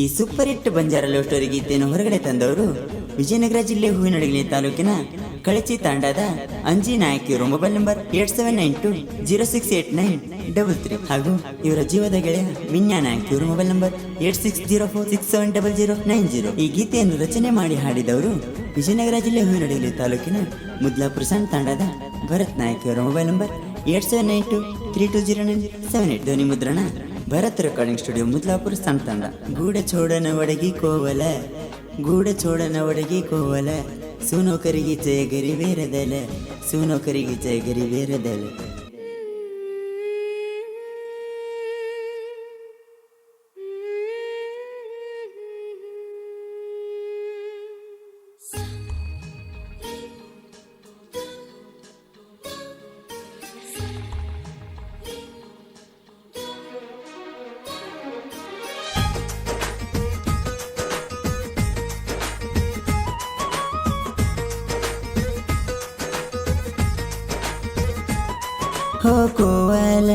ಈ super hit Banjara love story ಗೀತೆಯನ್ನು ಹೊರಗಡೆ ತಂದವರು ವಿಜಯನಗರ ಜಿಲ್ಲೆ ಹೂವಿನಡಗಲಿ ತಾಲೂಕಿನ ಕಳಚಿ ತಾಂಡಾದ ಅಂಜಿ ನಾಯಕಿಯರು. ಮೊಬೈಲ್ ನಂಬರ್ 8792068933 ಹಾಗೂ ಇವರ ಜೀವದ ಗೆಳೆಯ ವಿನ್ಯಾ ನಾಯಕಿಯರು. Mobile number 8604670090. ಈ ಗೀತೆಯನ್ನು ರಚನೆ ಮಾಡಿ ಹಾಡಿದವರು ವಿಜಯನಗರ ಜಿಲ್ಲೆ ಹೂವಿನಡಗಲಿ ತಾಲೂಕಿನ ಮುದ್ಲಾಪುರ ಸಣ್ಣ ತಾಂಡಾದ ಭರತ್ ನಾಯಕಿಯವರು. Mobile number 8792320978. ಧ್ವನಿ ಮುದ್ರಣ ಭರತ್ ರೆಕಾರ್ಡಿಂಗ್ ಸ್ಟುಡಿಯೋ, ಮುದ್ಲಾಪುರ ಸಣ್ಣ ತಂಡ. ಗೂಢ ಚೋಡನ ಒಡಗಿ ಕೋವಲ, ಗೂಢ ಚೋಡನ ಒಡಗಿ ಕೋವಲ, ಸೂನೋಕರಿಗೆ ಜಯಗರಿ ಬೇರದಲ, ಸೂನೋಕರಿಗೆ ಜಯಗರಿ ಬೇರದಲ. हो कोवल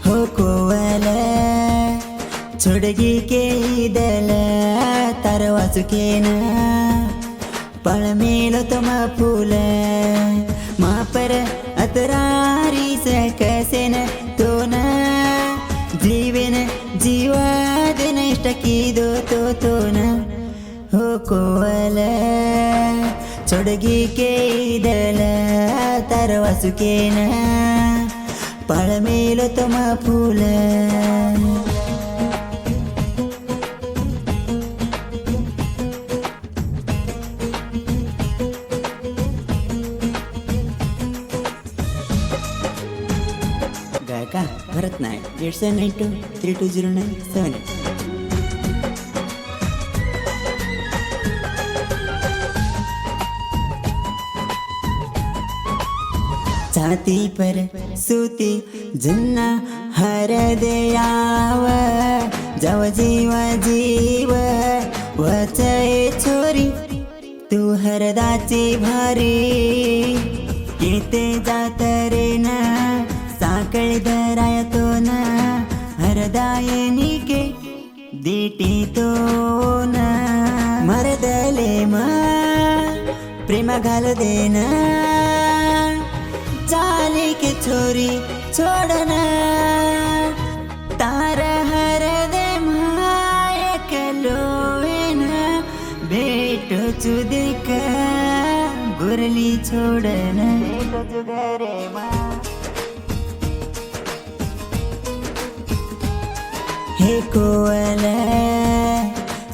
हो कोवल छोड़गी के दल तरवासु के न पळ मेलो तुम फूल मा पर अतरारी से कैसे न तो न जीवन जीवाद नष्ट की दो तो न हो कोवल छोड़गी के दल तरवासु के न पळ मेलो तुम फूल. गायक भरत नायक. 8792320978. छाती पर सूती जुन्ना हर दयाव जव जीव जीव वचय छोरी तू हरदाची भारी किते जात रे ना साकळी धराय तो ना हरदायनिके दीटी तो ना मरदले मा प्रेम घाल देना चाली के छोरी छोड़ना तार हर दे मायक लोना बेटो चुदिक गुरली छोड़ना बेटो जुगरे मा हे कोवल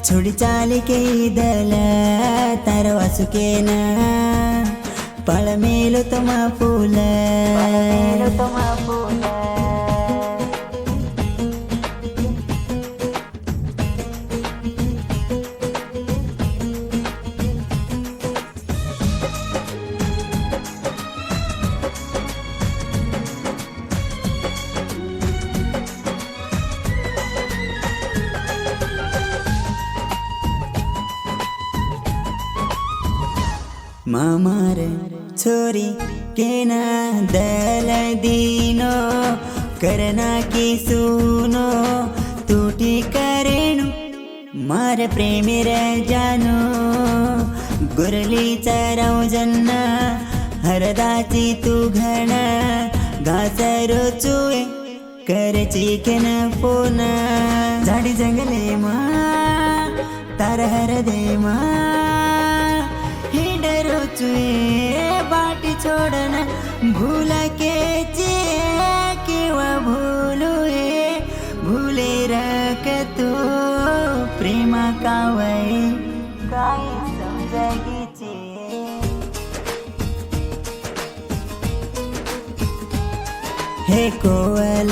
छोड़ी चाली के दल तरवासु के न पळ मेलो तुम फूल. मामार छोरी के ना दल दीनो करना की सुनो तूटी करेणु मार प्रेमी रे जानो गुरली चराव जन्ना हरदाची तू घण घासरो चुए कर चिकन पोना झाडी जंगले मा तार हर दे मा बाटी छोड़ना भूल के किंवा भूले रख तो प्रेमा कावय काय समजागीचे. हे कोवल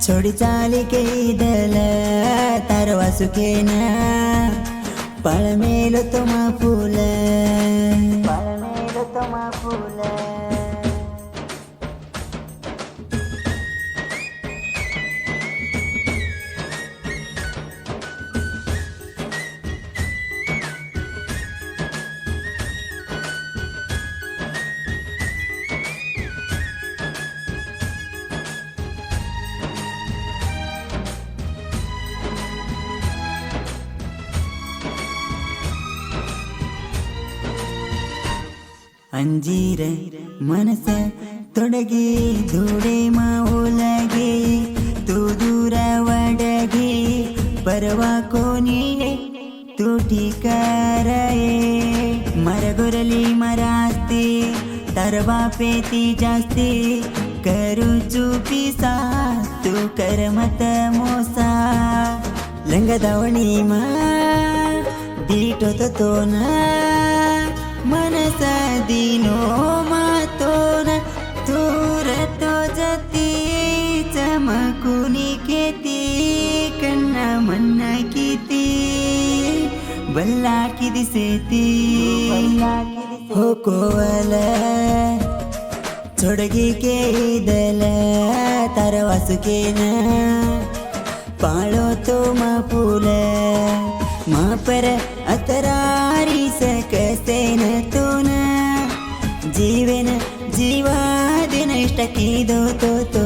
छोड़ी चाली के दल तरवासु के न पळ मेलो तुम फूल. पळ मेलो तुम फूल. अंजीर मनस ತೊಡಗಿ धुडे माओलगे तू दूर वडगे परवा कोणी तू ठिकार मरगुरली मरास्ती तरवा पेती जास्ती करू चुपीसा तू करमत मोसा लंग दावणी मा बीट होत तो ना मनस दिनो मातोन दूर तो जती चमकुनी केती कन्ना मन्ना किती बल्ला की दिसेती हो कोवल छोडगी के दल तरवासुकेन पाळो तो मापुल मापर अतरारी सकसेन तोन जीवेन जीवा दिन इष्ट की दो तो